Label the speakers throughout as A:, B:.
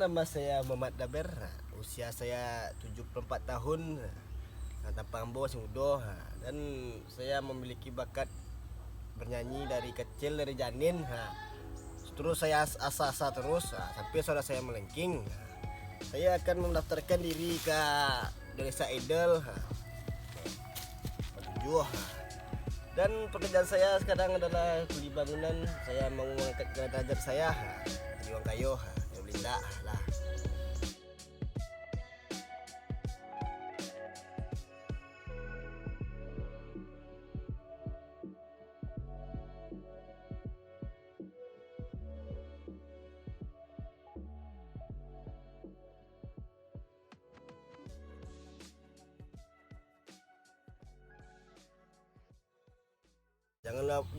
A: nama saya Muhammad Daber. Usia saya 74 tahun. Tampang bos muda. Dan saya memiliki bakat bernyanyi dari kecil, dari janin. Terus saya asa-asa terus sampai saudara saya melengking. Saya akan mendaftarkan diri ke Desa Idol. Dan pekerjaan saya sekarang adalah kuli bangunan. Saya mau mengangkat derajat saya di Wang Kayo, Belinda lah.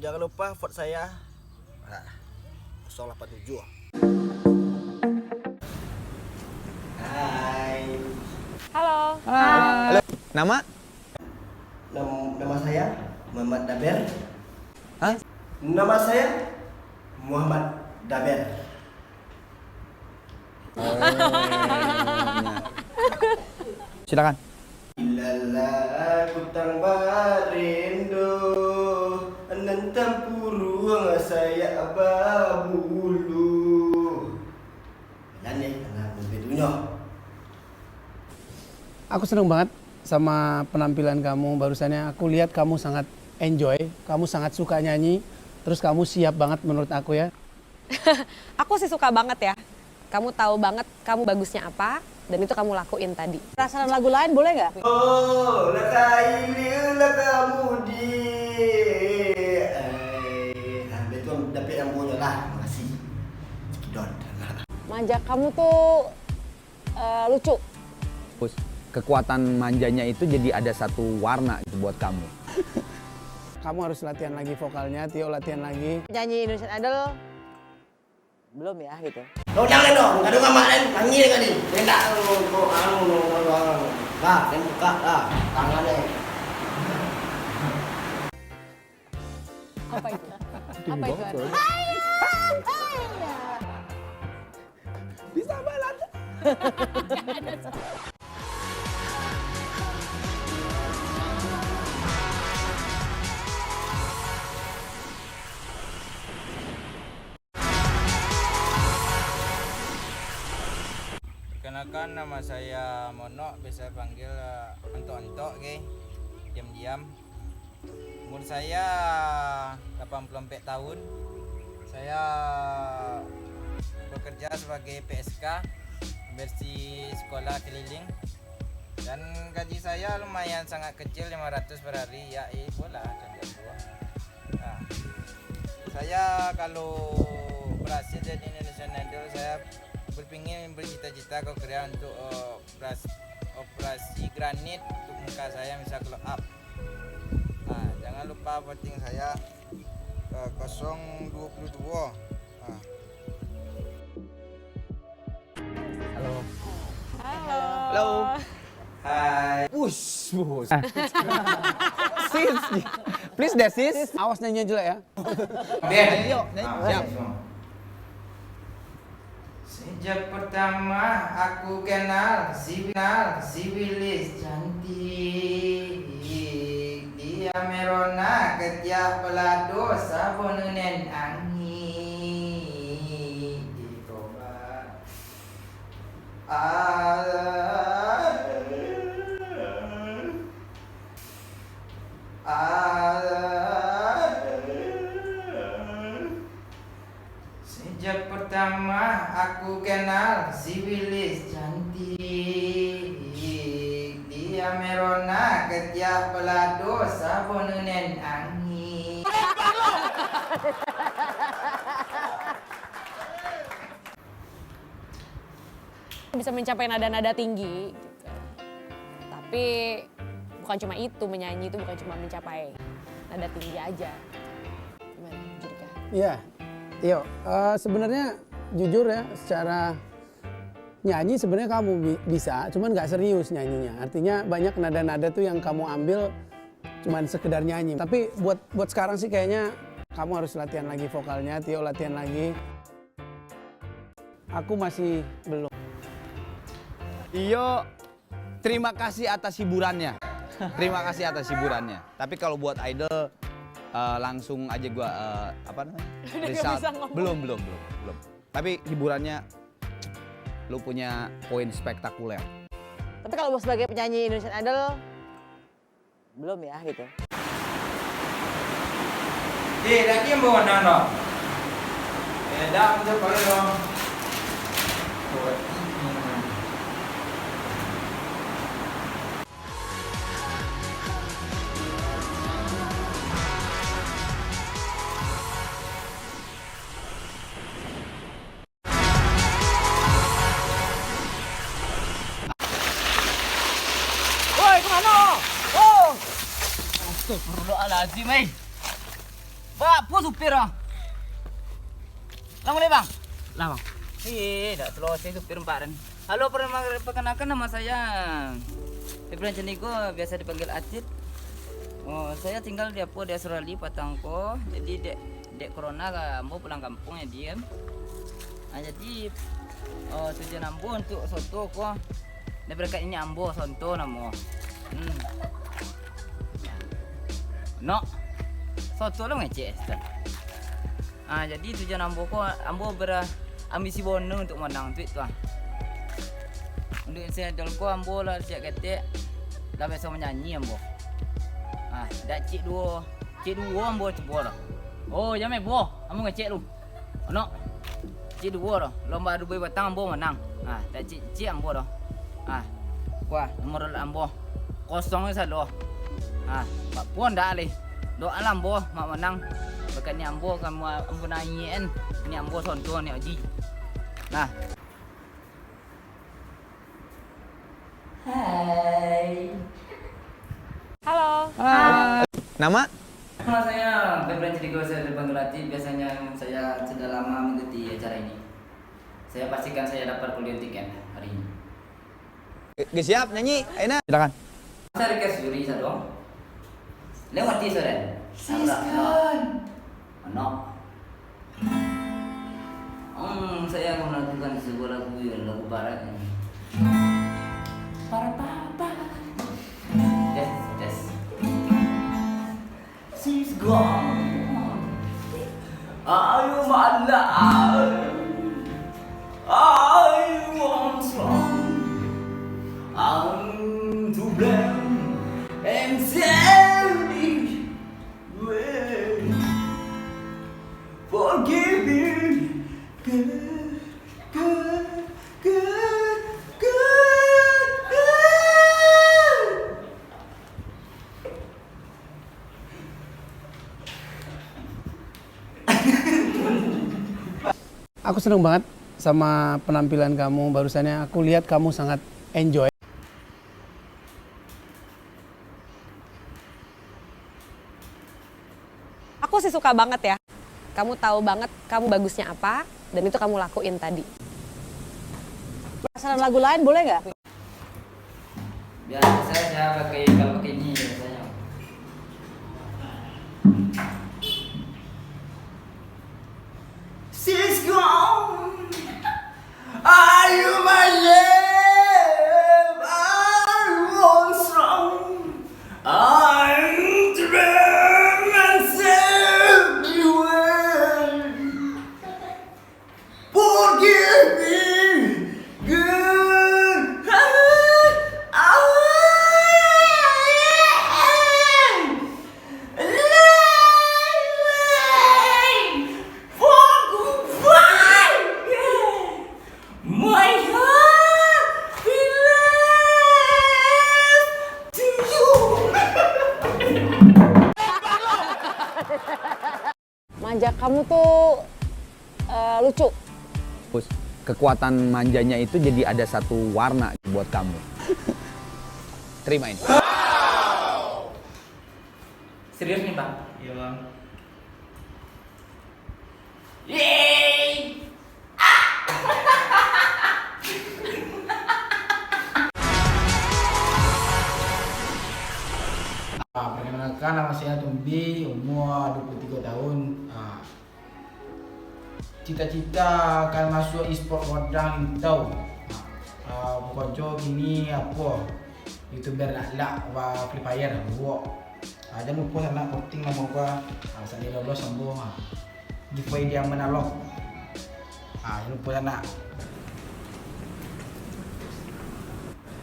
A: Jangan lupa vote saya 087. Hai.
B: Halo.
C: Halo. Nama?
A: Nama saya Muhammad Daber.
C: Hah?
A: Nama saya Muhammad Daber.
C: Silakan.
A: Ilala kutang barindo anantam puruang saya ababulu. Yan anak bedunya.
D: Aku seneng banget sama penampilan kamu barusannya. Aku lihat kamu sangat enjoy, kamu sangat suka nyanyi, terus kamu siap banget menurut aku ya.
B: Aku sih suka banget ya. Kamu tahu banget kamu bagusnya apa dan itu kamu lakuin tadi. Perasaan lagu lain boleh nggak?
A: Oh, lakaili lakamudi. Betul dapat yang punya lah. Makasih. Cekidot.
B: Manja kamu tuh lucu.
C: Kekuatan manjanya itu jadi ada satu warna itu buat kamu.
D: Kamu harus latihan lagi vokalnya, Tio latihan lagi.
B: Nyanyi Indonesian Idol belum ya gitu.
A: Lo jangan dong, enggak ada kemarin panggil kan ini. Enggak Nah, dan buka lah tangannya.
B: Apa itu? Apa itu?
D: Bisa balat.
E: Perkenalkan, nama saya Mono, biasa panggil Ontok-ontok, diam-diam. Umur saya 84 tahun. Saya bekerja sebagai PSK, versi sekolah keliling. Dan gaji saya lumayan sangat kecil, 500 per hari, ya bola dan buah. Nah, saya kalau berhasil jadi Indonesian Idol, saya berpingin bercita-cita ke Korea untuk operasi granit untuk muka saya bisa glow up. Nah, jangan lupa voting saya 022.
C: Halo.
B: Halo.
A: Hai.
C: Push. Sis. Please deh sis.
D: Awas nyanyi jelek ya.
C: Yuk, siap.
E: Sejak pertama aku kenal si Willis cantik. Dia merona ketiak pelado sabun nen angin. Dicoba. Sejak pertama aku kenal si Willis cantik. Dia merona ketiak pelado sabun nen angin.
B: Bisa mencapai nada-nada tinggi gitu. Tapi bukan cuma itu, menyanyi itu bukan cuma mencapai nada tinggi aja. Gimana Judika?
D: Iya. Tio, sebenarnya jujur ya, secara nyanyi sebenarnya kamu bisa, cuman nggak serius nyanyinya. Artinya banyak nada-nada tuh yang kamu ambil cuman sekedar nyanyi. Tapi buat sekarang sih kayaknya kamu harus latihan lagi vokalnya, Tio latihan lagi. Aku masih belum.
C: Iyo, terima kasih atas hiburannya. Terima kasih atas hiburannya. Tapi kalau buat idol langsung aja gua apa namanya?
B: Udah nggak
C: Result.
B: bisa ngomong.
C: Belum. Tapi hiburannya lu punya poin spektakuler.
F: Tapi kalau sebagai penyanyi Indonesian Idol belum ya gitu.
E: Lagi yang bawa nano. Dah, kita pakai dong.
F: Woi, kemana? Oh! Astagfirullahaladzim, Pak, apa supir ah? Lama nih bang? Lama. Tidak selesai supir Pak. Halo, perkenalkan nama saya Ibrahim Cenigo, biasa dipanggil Atit. Oh, saya tinggal di Apo, di Australia, Patangko. Jadi dek corona mau pulang kampung ya diem. Nah, jadi tujuan Ambo untuk soto kok. Nah, berkat ini Ambo soto namo. No, soto lo ngecek. Ah, jadi tujuan Ambo berambisi bono untuk menang tweet tuh. Untuk saya dolko Ambo lah siap ketek. Dah biasa menyanyi Ambo. Ah, dak cik dua Ambo cebol. Oh, jangan bo, Ambo ngecek lu. No, cik dua dah. Lomba adu boy batang Ambo menang. Ah, dak cik Ambo dah. Ah, wah nomor Ambo kosong satu. Ah, Pak Puan dah leh. Doa Ambo mak menang. Berkat ni Ambo kamu Ambo nyanyiin. Ni Ambo sonto ni Oji. Nah. Hai.
B: Halo.
C: Nama?
F: Nama saya Ibrahim Cenigo, saya dipanggil Atit. Biasanya saya sudah lama mengikuti acara ini. Saya pastikan saya dapat kuliah tiket hari ini.
C: Siap nyanyi, Aina. Silakan.
F: Saya request juri saya dong. Lewat di sore. Silakan. Anak. Saya akan melakukan sebuah lagu barat ini. Barat apa? Yes. She's gone. Ayo malah. I want some. I'm to blame and selfish way. Forgive me, good.
D: Aku seneng banget sama penampilan kamu barusannya. Aku lihat kamu sangat enjoy.
B: Aku sih suka banget ya. Kamu tahu banget kamu bagusnya apa dan itu kamu lakuin tadi.
F: Saran lagu lain boleh nggak? Biasa saya kalau pakai ini biasanya. She's gone. Are you my love? I want some. I'm dreaming and save you well. Forgive me, good. My heart belongs to you.
B: Manja kamu tuh lucu.
C: Terus kekuatan manjanya itu jadi ada satu warna buat kamu. Terima ini.
F: Serius nih bang?
E: Iya bang.
F: Yeay!
G: Perkenalkan, nama saya Tumbi, umur 23 tahun. Cita-cita akan masuk e-sport Kodang Intau. Konco gini apa YouTuber nak Free Fire buat. Jangan lupa nak posting nama gua. Asal dia lolos sambung. Giveaway dia menalog. Jangan lupa nak.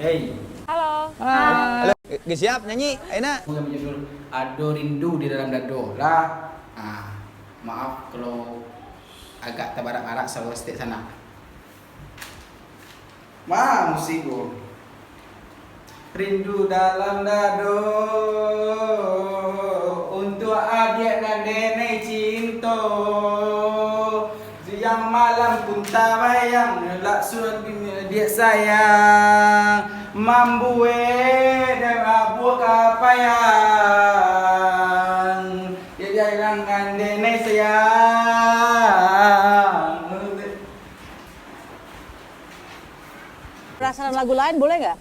G: Hey,
B: Halo.
C: Halo. Gak siap nyanyi, Aina.
G: yang berjudul Ado Rindu di dalam Dado lah. Maaf kalau agak terbarak-barak sama setiap sana. Musik gua. Rindu dalam dado untuk adik dan nenek cinta. Siang malam pun tak bayang laksun dia sayang. Mambu dan abu kapayang. Dia jangan nenek sayang.
B: Perasaan lagu lain boleh nggak?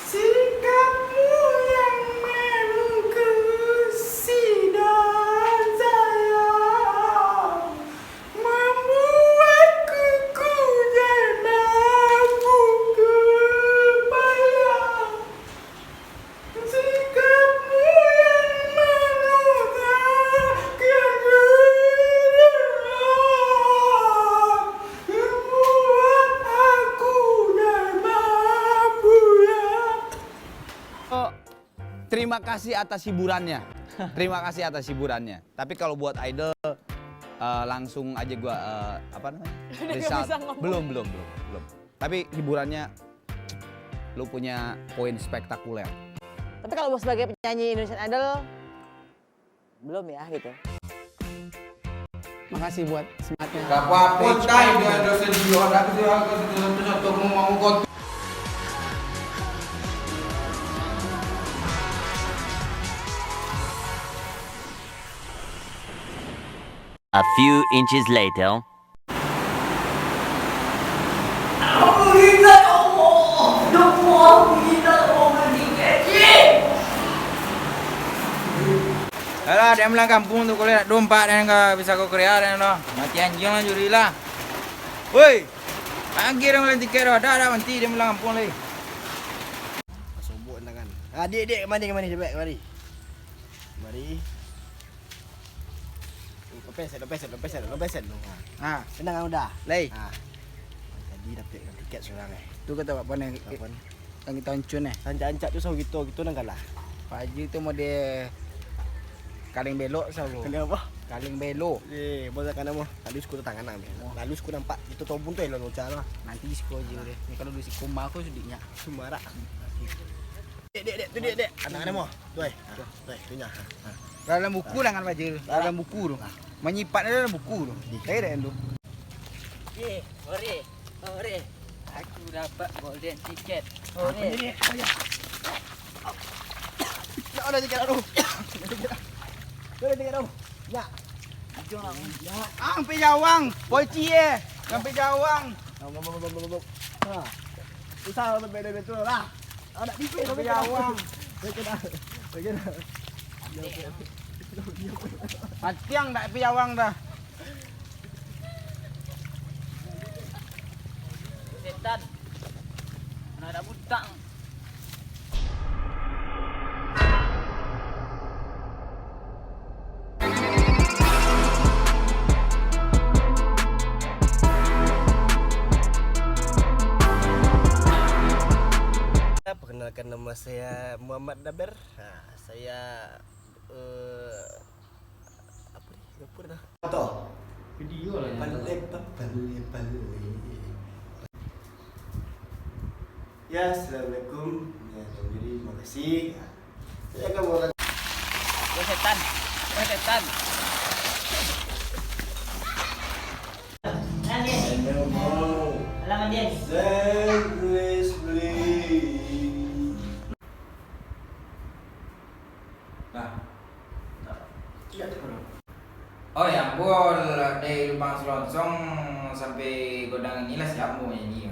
G: Sikapmu yang mengkusi dan sayang membuatku mampu kebayang. Sikapmu yang mengutarakan membuat aku mampu
C: Terima kasih atas hiburannya. Terima kasih atas hiburannya. Tapi kalau buat idol langsung aja gua apa namanya?
B: Udah nggak
C: Result.
B: bisa ngomong.
C: Belum. Tapi hiburannya lu punya poin spektakuler.
B: Tapi kalau sebagai penyanyi Indonesian Idol belum ya gitu.
D: Makasih buat semangatnya.
G: Gak apa-apa, tay dia ada sedih, ada satu mau kau.
H: A few inches later.
E: Alah, dia pulang kampung tu kalau nak dompak dan kau bisa kau kerja dan lo. Mati anjing lah juri lah. Woi, pagi dia mulai tiket dah. Dah nanti dia pulang kampung lagi.
A: Sobok tangan. Dek, kemari cepat kemari. Lepesan. Senang kan udah.
E: Lay.
A: Jadi dapat tiket seorang
E: Tu kata apa ni? Yang kita hancur ni.
A: Ancak-ancak tu sahu gitu nang kalah.
E: Pagi tu mau dia kaling belok selalu.
A: Kenapa?
E: Kaling belok.
A: Bosan kan mo. Lalu aku tangan nang. Lalu aku nampak itu tobun tu elok cara.
E: Nanti siko je dia. Ni kalau du siko mak aku sudiknya.
A: Sumara. Dek. Anak-anak mo. Tu tu nya.
E: Dalam buku dengan baju. Dalam buku tu. Menyimpan dalam buku tu. Kaya tu.
F: Ore. Aku dapat golden ticket.
A: Nak ada tiket aduh. Ada tiket aduh. Ya.
E: Sampai Jawang. Poci sampai Jawang.
A: Usah betul lah. Ada tiket
E: Sampai Jawang. Matiang tak pergi Jawang dah.
F: Setan. Mana ada butang.
A: Perkenalkan nama saya Muhammad Daber. Saya apa ni? Lupa dah. Foto.
G: Video lah.
A: Balik. Ya, assalamualaikum. Ya, terima kasih. Saya akan mulai.
F: Setan. Alaman dia.
E: Oh ya, bol dari Lubang Selongsong sampai Godang inilah siap mau nyanyi.